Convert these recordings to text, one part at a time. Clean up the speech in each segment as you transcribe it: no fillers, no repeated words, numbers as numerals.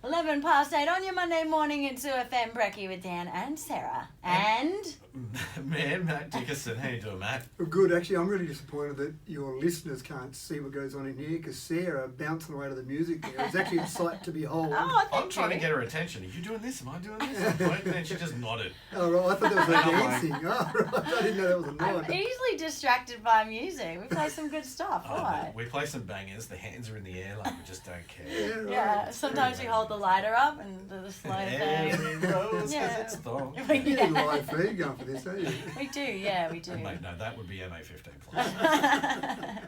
11 past 8 on your Monday morning in Sue FM, Brekkie with Dan and Sarah. And... Man, Matt Dickerson, how you doing, Matt? Well, good. Actually, I'm really disappointed that your listeners can't see what goes on in here because Sarah bouncing away to the music there is actually a sight to behold. Oh, I'm trying to get her attention. Are you doing this? Am I doing this? And she just nodded. Oh, right. I thought that was her I'm like- dancing. Oh, right. I didn't know that was a I'm nod. easily distracted by music. We play some good stuff, right? We play some bangers. The hands are in the air like we just don't care. Yeah, right. Yeah, sometimes we hold the lighter up and do the slow thing. Every rose Yeah. has its thorn. You need a live feed going for this, don't you? We do, yeah, we do. Mate, no, that would be MA15 plus.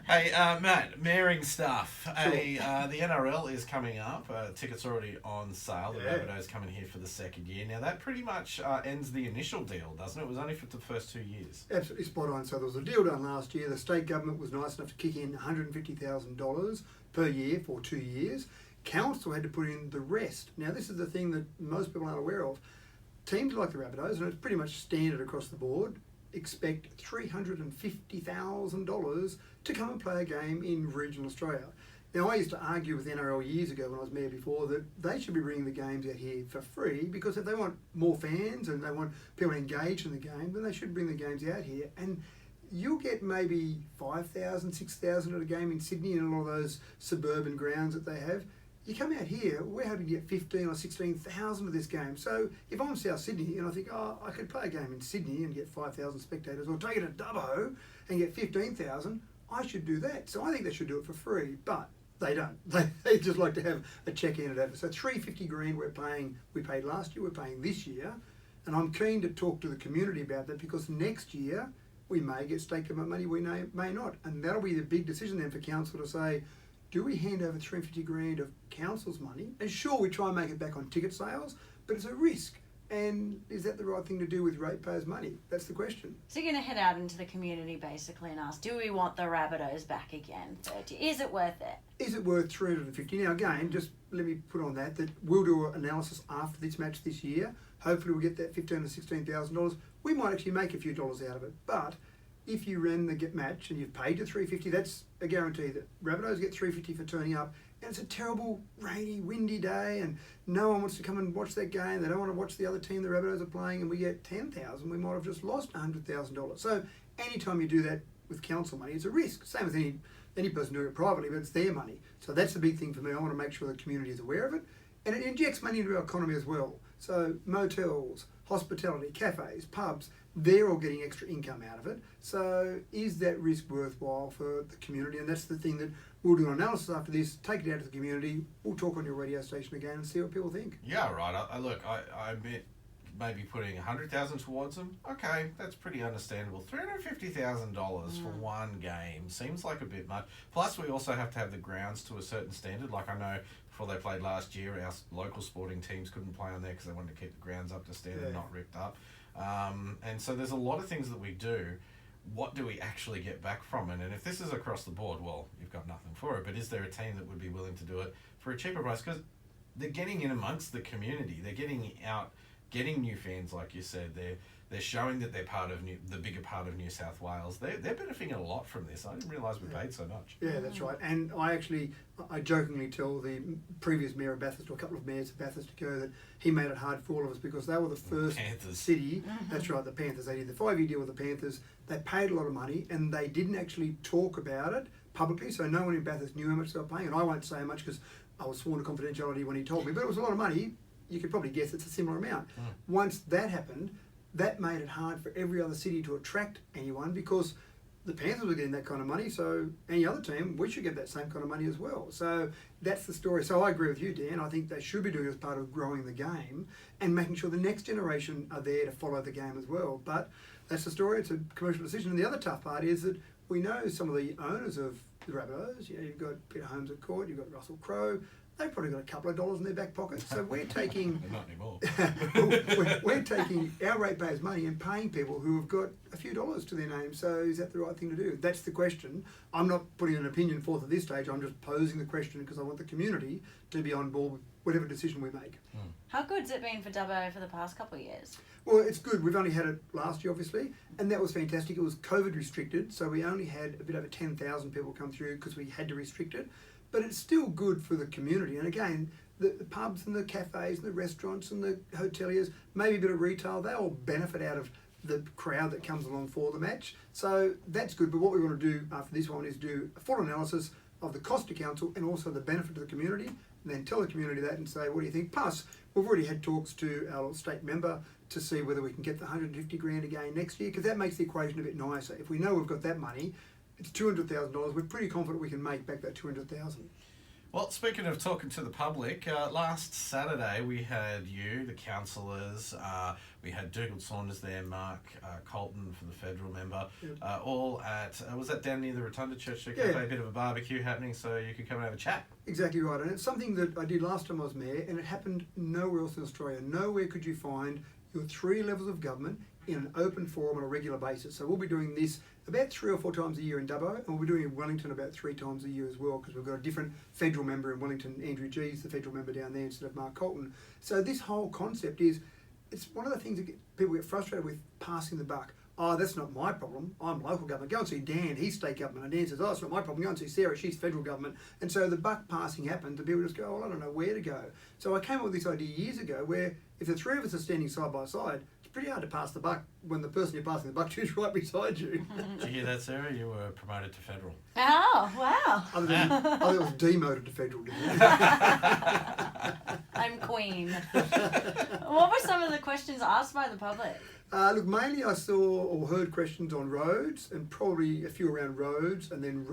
Hey, Matt, maring stuff. Hey, the NRL is coming up. Tickets are already on sale. The Yeah. Rabbitohs coming here for the second year. Now, that pretty much ends the initial deal, doesn't it? It was only for the first 2 years. Absolutely spot on. So there was a deal done last year. The state government was nice enough to kick in $150,000 per year for 2 years. Council had to put in the rest. Now, this is the thing that most people aren't aware of. Teams like the Rabbitohs, and it's pretty much standard across the board, expect $350,000 to come and play a game in regional Australia. Now, I used to argue with NRL years ago when I was mayor before that they should be bringing the games out here for free because if they want more fans and they want people engaged in the game, then they should bring the games out here. And you'll get maybe 5,000, 6,000 at a game in Sydney and a lot of those suburban grounds that they have. You come out here, we're hoping to get 15 or 16,000 of this game. So if I'm South Sydney and I think, oh, I could play a game in Sydney and get 5,000 spectators, or take it to Dubbo and get 15,000, I should do that. So I think they should do it for free, but they don't. They just like to have a check in at it. So $350,000 we paid last year, we're paying this year. And I'm keen to talk to the community about that because next year we may get state government money, we may not. And that'll be the big decision then for council to say, do we hand over $350,000 of council's money? And sure, we try and make it back on ticket sales, but it's a risk. And is that the right thing to do with ratepayers' money? That's the question. So you're going to head out into the community basically and ask, do we want the Rabbitohs back again? Is it worth it? Is it worth $350,000? Now again, just let me put on that we'll do an analysis after this match this year. Hopefully we'll get that $15,000 to $16,000. We might actually make a few dollars out of it. But if you ran the match and you've paid your $350,000, that's a guarantee that Rabbitohs get $350,000 for turning up. And it's a terrible, rainy, windy day, and no one wants to come and watch that game. They don't want to watch the other team the Rabbitohs are playing, and we get $10,000. We might have just lost $100,000. So anytime you do that with council money, it's a risk. Same as any person doing it privately, but it's their money. So that's the big thing for me. I want to make sure the community is aware of it, and it injects money into our economy as well. So motels, hospitality, cafes, pubs, they're all getting extra income out of it. So is that risk worthwhile for the community? And that's the thing that we'll do an analysis after this, take it out to the community, we'll talk on your radio station again and see what people think. Yeah, right. I admit maybe putting $100,000 towards them. Okay, that's pretty understandable. $350,000 for one game seems like a bit much. Plus, we also have to have the grounds to a certain standard. Like I know before they played last year, our local sporting teams couldn't play on there because they wanted to keep the grounds up to standard, not ripped up. And so there's a lot of things that we do. What do we actually get back from it? And if this is across the board, well, you've got nothing for it. But is there a team that would be willing to do it for a cheaper price? Because they're getting in amongst the community. They're getting out, getting new fans, like you said. They're showing that they're part of the bigger part of New South Wales. They're benefiting a lot from this. I didn't realise we paid so much. Yeah, that's right. And I jokingly tell the previous mayor of Bathurst, or a couple of mayors of Bathurst ago, that he made it hard for all of us because they were the first city. That's right, the Panthers. They did the 5-year deal with the Panthers. They paid a lot of money and they didn't actually talk about it publicly. So no one in Bathurst knew how much they were paying. And I won't say how much because I was sworn to confidentiality when he told me. But it was a lot of money. You could probably guess it's a similar amount. Once that happened, that made it hard for every other city to attract anyone because the Panthers were getting that kind of money, so any other team, we should get that same kind of money as well. So that's the story. So I agree with you, Dan. I think they should be doing it as part of growing the game and making sure the next generation are there to follow the game as well. But that's the story. It's a commercial decision. And the other tough part is that we know some of the owners of the Rabbitohs. You know, you've got Peter Holmes at court, you've got Russell Crowe. They've probably got a couple of dollars in their back pocket. So we're taking Not anymore. we're taking our ratepayers' money and paying people who have got a few dollars to their name. So is that the right thing to do? That's the question. I'm not putting an opinion forth at this stage. I'm just posing the question because I want the community to be on board with whatever decision we make. How good's it been for Dubbo for the past couple of years? Well, it's good. We've only had it last year, obviously, and that was fantastic. It was COVID restricted, so we only had a bit over 10,000 people come through because we had to restrict it. But it's still good for the community. And again, the pubs and the cafes and the restaurants and the hoteliers, maybe a bit of retail, they all benefit out of the crowd that comes along for the match. So that's good. But what we want to do after this one is do a full analysis of the cost to council and also the benefit to the community, and then tell the community that and say, what do you think? Plus, we've already had talks to our state member to see whether we can get the 150 grand again next year, because that makes the equation a bit nicer. If we know we've got that money, it's $200,000. We're pretty confident we can make back that 200,000. Well, speaking of talking to the public, last Saturday we had you, the councillors, we had Dougal Saunders there, Mark Colton for the federal member, Yep. all at, was that down near the Rotunda Church Cafe, Yeah. a bit of a barbecue happening so you could come and have a chat. Exactly right, and it's something that I did last time I was mayor, and it happened nowhere else in Australia. Nowhere could you find your 3 levels of government in an open forum on a regular basis. So we'll be doing this about 3 or 4 times a year in Dubbo, and we'll be doing it in Wellington about 3 times a year as well, because we've got a different federal member in Wellington. Andrew G's the federal member down there instead of Mark Colton. So this whole concept is, it's one of the things that people get frustrated with, passing the buck. Oh, that's not my problem. I'm local government. Go and see Dan. He's state government. And Dan says, oh, it's not my problem. Go and see Sarah. She's federal government. And so the buck passing happens, and people just go, oh, I don't know where to go. So I came up with this idea years ago where if the 3 of us are standing side by side, it's pretty hard to pass the buck when the person you're passing the buck to is right beside you. Did you hear that, Sarah? You were promoted to federal. Oh, wow. Other than I was demoted to federal. I'm queen. What were some of the questions asked by the public? Look, mainly I saw or heard questions on roads, and probably a few around roads, and then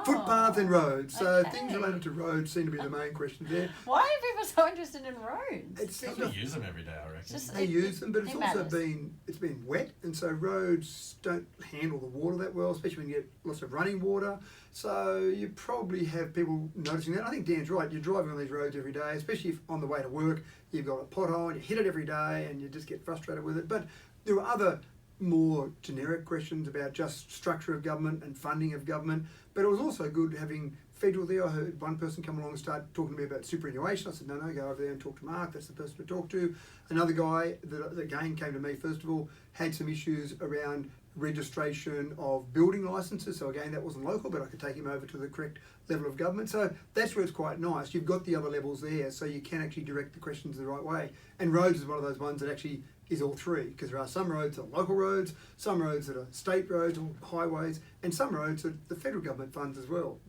footpaths and roads. So okay. things related to roads seem to be the main questions there. Why are people so interested in roads? It seems Probably use them every day, I reckon. Just- they use them, but it's it also matters. been wet, and so roads don't handle the water that well, especially when you get lots of running water. So you probably have people noticing that. I think Dan's right. You're driving on these roads every day, especially if on the way to work you've got a pothole and you hit it every day and you just get frustrated with it. But there are other more generic questions about just structure of government and funding of government. But it was also good having federal there. I heard one person come along and start talking to me about superannuation. I said, no, go over there and talk to Mark. That's the person to talk to. Another guy that again came to me, first of all, had some issues around registration of building licences. So again, that wasn't local, but I could take him over to the correct level of government. So that's where it's quite nice. You've got the other levels there, so you can actually direct the questions the right way. And roads is one of those ones that actually is all 3, because there are some roads that are local roads, some roads that are state roads or highways, and some roads that the federal government funds as well.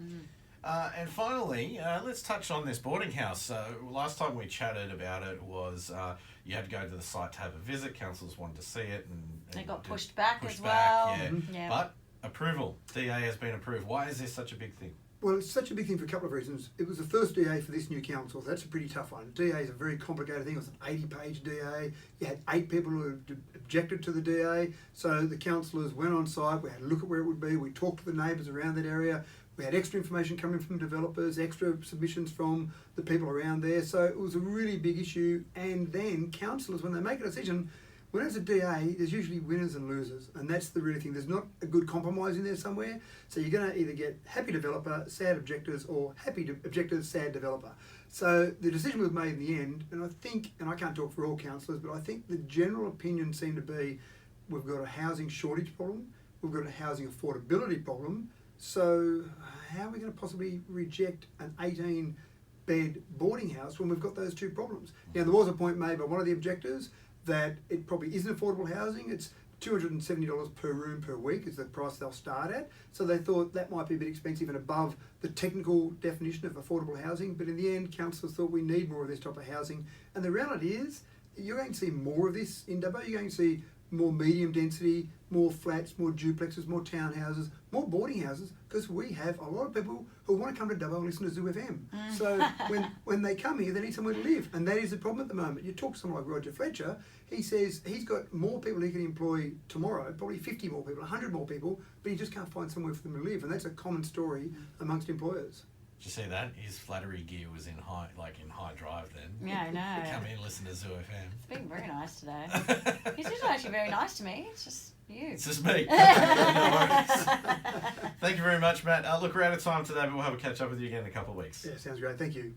And finally, let's touch on this boarding house. Last time we chatted about it was you had to go to the site to have a visit. Councillors wanted to see it, and It got pushed back as back, well. yeah. Yeah. But approval, DA has been approved. Why is this such a big thing? Well, it's such a big thing for a couple of reasons. It was the first DA for this new council, so that's a pretty tough one. DA is a very complicated thing. It was an 80-page DA. You had 8 people who objected to the DA, so the councillors went on site. We had a look at where it would be. We talked to the neighbours around that area. We had extra information coming from developers, extra submissions from the people around there. So it was a really big issue. And then councillors, when they make a decision, when it's a DA, there's usually winners and losers, and that's the really thing. There's not a good compromise in there somewhere. So you're going to either get happy developer, sad objectors, or happy objectors, sad developer. So the decision was made in the end, and I think, and I can't talk for all councillors, but I think the general opinion seemed to be we've got a housing shortage problem, we've got a housing affordability problem. So how are we going to possibly reject an 18-bed boarding house when we've got those 2 problems? Now, there was a point made by one of the objectors that it probably isn't affordable housing. It's $270 per room per week is the price they'll start at. So they thought that might be a bit expensive and above the technical definition of affordable housing. But in the end, councillors thought we need more of this type of housing. And the reality is, you're going to see more of this in Dubbo. You're going to see more medium density, more flats, more duplexes, more townhouses, more boarding houses, because we have a lot of people who want to come to Dubbo and listen to Zoo FM. So when they come here, they need somewhere to live, and that is the problem at the moment. You talk to someone like Roger Fletcher, he says he's got more people he can employ tomorrow, probably 50 more people, 100 more people, but he just can't find somewhere for them to live, and that's a common story amongst employers. Did you see that? His flattery gear was in high drive then. Yeah, I know. Come in, listen to Zoo FM. It's been very nice today. He's usually actually very nice to me. It's just you. It's just me. No worries. Thank you very much, Matt. Look, we're out of time today, but we'll have a catch up with you again in a couple of weeks. Yeah, sounds great. Thank you.